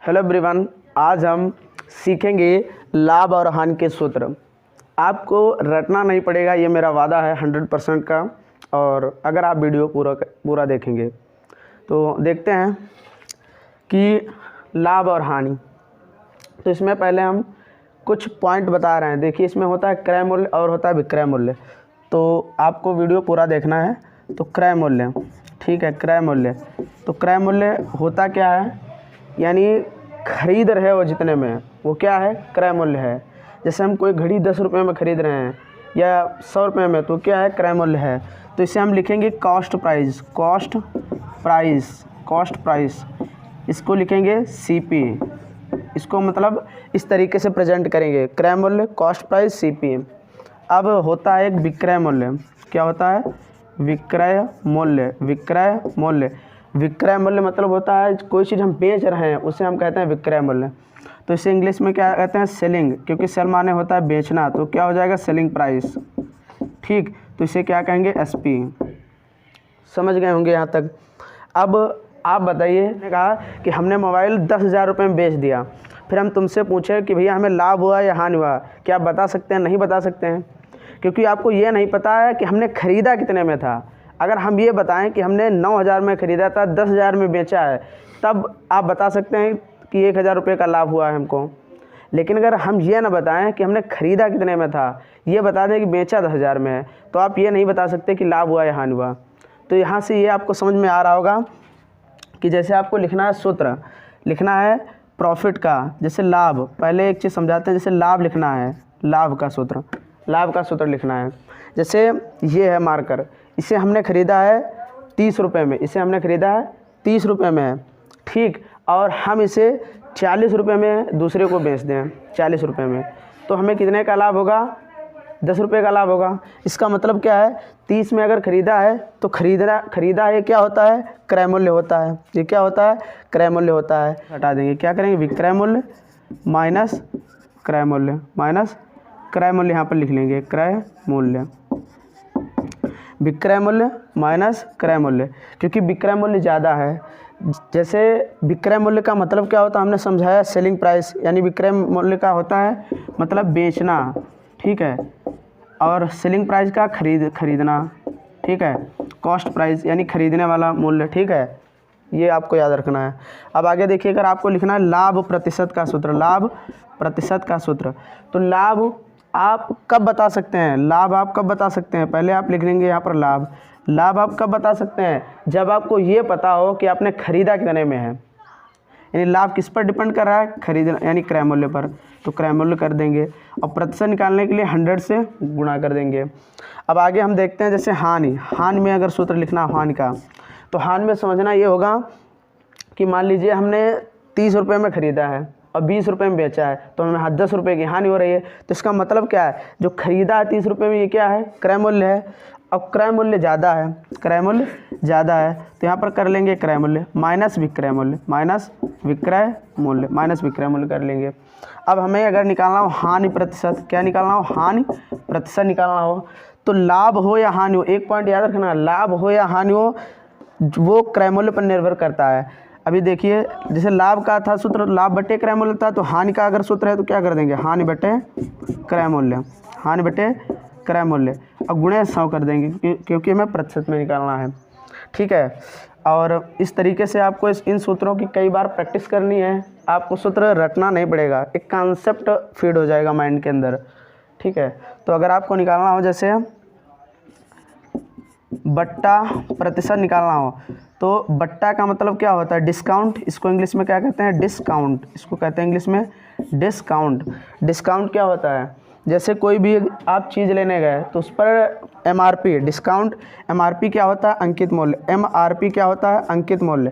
Hello everyone, आज हम सीखेंगे लाभ और हानि के सूत्र। आपको रटना नहीं पड़ेगा, ये मेरा वादा है 100% का। और अगर आप वीडियो पूरा देखेंगे तो देखते हैं कि लाभ और हानि। तो इसमें पहले हम कुछ पॉइंट बता रहे हैं। देखिए, इसमें होता है क्रय मूल्य और होता है विक्रय मूल्य। तो आपको वीडियो पूरा देखना है। तो क्रय मूल्य, ठीक है, क्रय मूल्य। तो क्रय मूल्य होता क्या है, यानी खरीद रहे हो जितने में, वो क्या है, क्रय मूल्य है। जैसे हम कोई घड़ी 10 रुपये में ख़रीद रहे हैं या 100 रुपये में, तो क्या है, क्रय मूल्य है। तो इसे हम लिखेंगे cost price, cost price, cost price. इसको लिखेंगे सीपी। इसको मतलब इस तरीके से प्रेजेंट करेंगे, क्रय मूल्य, कॉस्ट प्राइस, सीपी। अब होता है एक विक्रय मूल्य। क्या होता है, विक्रय मूल्य। विक्रय मूल्य, विक्रय मूल्य मतलब होता है कोई चीज़ हम बेच रहे हैं उसे हम कहते हैं विक्रय मूल्य। तो इसे इंग्लिश में क्या कहते हैं, सेलिंग, क्योंकि सेल माने होता है बेचना। तो क्या हो जाएगा, सेलिंग प्राइस। ठीक, तो इसे क्या कहेंगे, एसपी। समझ गए होंगे यहाँ तक। अब आप बताइए, मैंने कहा कि हमने मोबाइल 10,000 रुपये में बेच दिया, फिर हम तुमसे पूछे कि भैया हमें लाभ हुआ या हानि हुआ, क्या आप बता सकते हैं? नहीं बता सकते हैं, क्योंकि आपको ये नहीं पता है कि हमने ख़रीदा कितने में था। अगर हम ये बताएं कि हमने 9,000 में ख़रीदा था, 10,000 में बेचा है, तब आप बता सकते हैं कि 1,000 रुपये का लाभ हुआ है हमको। लेकिन अगर हम ये ना बताएं कि हमने ख़रीदा कितने में था, ये बता दें कि बेचा 10,000 में है, तो आप ये नहीं बता सकते कि लाभ हुआ या हानि हुआ। तो यहाँ से ये आपको समझ में आ रहा होगा कि जैसे आपको लिखना है सूत्र, लिखना है प्रॉफिट का। जैसे लाभ, पहले एक चीज़ समझाते हैं। जैसे लाभ लिखना है, लाभ का सूत्र, लाभ का सूत्र लिखना है। जैसे ये है मार्कर, इसे हमने ख़रीदा है 30 रुपये में, इसे हमने ख़रीदा है 30 रुपये में है, ठीक। और हम इसे 40 रुपये में दूसरे को बेच दें, 40 रुपये में, तो हमें कितने का लाभ होगा, 10 रुपये का लाभ होगा। इसका मतलब क्या है, 30 में अगर ख़रीदा है तो ख़रीदा है, क्या होता है, क्रय मूल्य होता है। ये क्या होता है, क्रय मूल्य होता है। हटा देंगे, क्या करेंगे, विक्रय मूल्य माइनस क्रय मूल्य, माइनस क्रय मूल्य यहाँ पर लिख लेंगे, क्रय मूल्य, विक्रय मूल्य माइनस क्रय मूल्य, क्योंकि विक्रय मूल्य ज़्यादा है। जैसे विक्रय मूल्य का मतलब क्या होता है, हमने समझाया, सेलिंग प्राइस, यानी विक्रय मूल्य का होता है मतलब बेचना, ठीक है, और सेलिंग प्राइस का खरीदना, ठीक है। कॉस्ट प्राइस यानी खरीदने वाला मूल्य, ठीक है, ये आपको याद रखना है। अब आगे देखिए, अगर आपको लिखना है लाभ प्रतिशत का सूत्र, लाभ प्रतिशत का सूत्र, तो लाभ आप कब बता सकते हैं, लाभ आप कब बता सकते हैं, पहले आप लिख लेंगे यहाँ पर लाभ। लाभ आप कब बता सकते हैं, जब आपको ये पता हो कि आपने ख़रीदा कितने में है। यानी लाभ किस पर डिपेंड कर रहा है, खरीदना, यानी क्रय मूल्य पर। तो क्रय मूल्य कर देंगे और प्रतिशत निकालने के लिए 100 से गुणा कर देंगे। अब आगे हम देखते हैं, जैसे हानि। हानि में अगर सूत्र लिखना हानि का, तो हानि में समझना ये होगा कि मान लीजिए हमने 30 रुपये में ख़रीदा है और 20 रुपये में बेचा है, तो हमें 10 रुपये की हानि हो रही है। तो इसका मतलब क्या है, जो ख़रीदा है 30 रुपये में, ये क्या है, क्रय मूल्य है। अब क्रय मूल्य ज़्यादा है, क्रय मूल्य ज़्यादा है, तो यहाँ पर कर लेंगे क्रय मूल्य माइनस विक्रय मूल्य, माइनस विक्रय मूल्य, माइनस विक्रय मूल्य कर लेंगे। अब हमें अगर निकालना हो हानि प्रतिशत, क्या निकालना हो, हानि प्रतिशत निकालना हो, तो लाभ हो या हानि हो, एक पॉइंट याद रखना, लाभ हो या हानि हो, वो क्रय मूल्य पर निर्भर करता है। अभी देखिए, जैसे लाभ का था सूत्र लाभ बटे क्रय मूल्य था, तो हानि का अगर सूत्र है तो क्या कर देंगे, हानि बटे क्रय मूल्य, हानि बटे क्रय मूल्य, अब गुणे 100 कर देंगे, क्योंकि हमें प्रतिशत में निकालना है, ठीक है। और इस तरीके से आपको इन सूत्रों की कई बार प्रैक्टिस करनी है। आपको सूत्र रटना नहीं पड़ेगा, एक कॉन्सेप्ट फीड हो जाएगा माइंड के अंदर, ठीक है। तो अगर आपको निकालना हो, जैसे बट्टा प्रतिशत निकालना हो, तो बट्टा का मतलब क्या होता है, डिस्काउंट। इसको इंग्लिश में क्या कहते हैं, डिस्काउंट, इसको कहते हैं इंग्लिश में डिस्काउंट। डिस्काउंट क्या होता है, जैसे कोई भी आप चीज़ लेने गए तो उस पर एमआरपी, डिस्काउंट, एमआरपी क्या होता है, अंकित मूल्य, एमआरपी क्या होता है, अंकित मूल्य।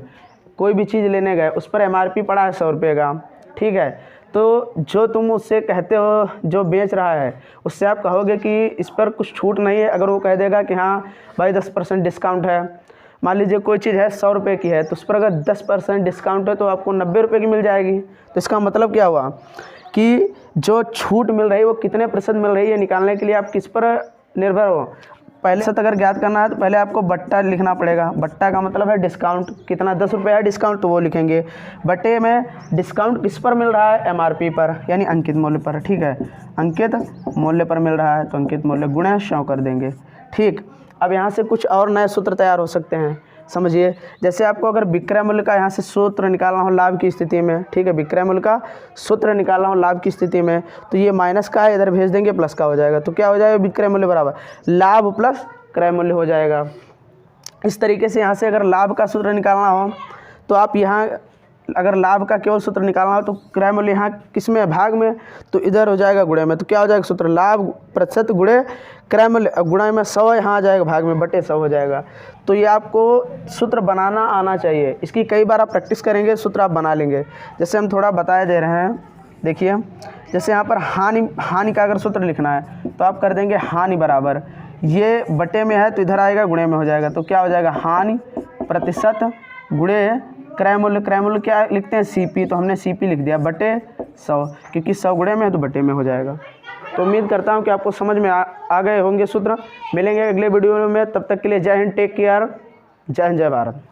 कोई भी चीज़ लेने गए, उस पर एमआरपी पड़ा है 100 रुपये का, ठीक है। तो जो तुम उससे कहते हो, जो बेच रहा है, उससे आप कहोगे कि इस पर कुछ छूट नहीं है। अगर वो कह देगा कि हाँ भाई 10% डिस्काउंट है, मान लीजिए कोई चीज़ है 100 रुपये की है, तो उस पर अगर 10% डिस्काउंट है तो आपको 90 रुपये की मिल जाएगी। तो इसका मतलब क्या हुआ कि जो छूट मिल रही है वो कितने प्रतिशत मिल रही है, निकालने के लिए आप किस पर निर्भर हो, पहले से अगर ज्ञात करना है तो पहले आपको बट्टा लिखना पड़ेगा। बट्टा का मतलब है डिस्काउंट, कितना 10 रुपये है डिस्काउंट तो वो लिखेंगे। बटे में डिस्काउंट किस पर मिल रहा है, MRP पर यानी अंकित मूल्य पर। ठीक है, अंकित मूल्य पर मिल रहा है तो अंकित मूल्य गुणा 100 कर देंगे। ठीक, अब यहाँ से कुछ और नए सूत्र तैयार हो सकते हैं, समझिए। जैसे आपको अगर विक्रय मूल्य का यहाँ से सूत्र निकालना हो लाभ की स्थिति में, ठीक है, विक्रय मूल्य का सूत्र निकालना हो लाभ की स्थिति में, तो ये माइनस का है, इधर भेज देंगे प्लस का हो जाएगा। तो क्या हो जाएगा, विक्रय मूल्य बराबर लाभ प्लस क्रय मूल्य हो जाएगा। इस तरीके से यहाँ से अगर लाभ का सूत्र निकालना हो तो आप यहाँ अगर लाभ का केवल सूत्र निकालना हो तो क्रय मूल्य यहाँ किस में है, भाग में, तो इधर हो जाएगा गुणे में। तो क्या हो जाएगा सूत्र, लाभ प्रतिशत गुणे क्रय मूल्य, गुणा में 100 यहाँ आ जाएगा, भाग में बटे 100 हो जाएगा। तो ये आपको सूत्र बनाना आना चाहिए। इसकी कई बार आप प्रैक्टिस करेंगे, सूत्र आप बना लेंगे। जैसे हम थोड़ा बताए दे रहे हैं, देखिए जैसे यहाँ पर हानि का अगर सूत्र लिखना है तो आप कर देंगे हानि बराबर, ये बटे में है तो इधर आएगा गुणे में हो जाएगा। तो क्या हो जाएगा, हानि प्रतिशत गुणे क्रय मूल्य, क्रय मूल्य क्या लिखते हैं CP, तो हमने CP लिख दिया बटे 100, क्योंकि 100 गुणे में है तो बटे में हो जाएगा। तो उम्मीद करता हूँ कि आपको समझ में आ गए होंगे सूत्र। मिलेंगे अगले वीडियो में, तब तक के लिए जय हिंद, टेक केयर, जय हिंद, जय भारत।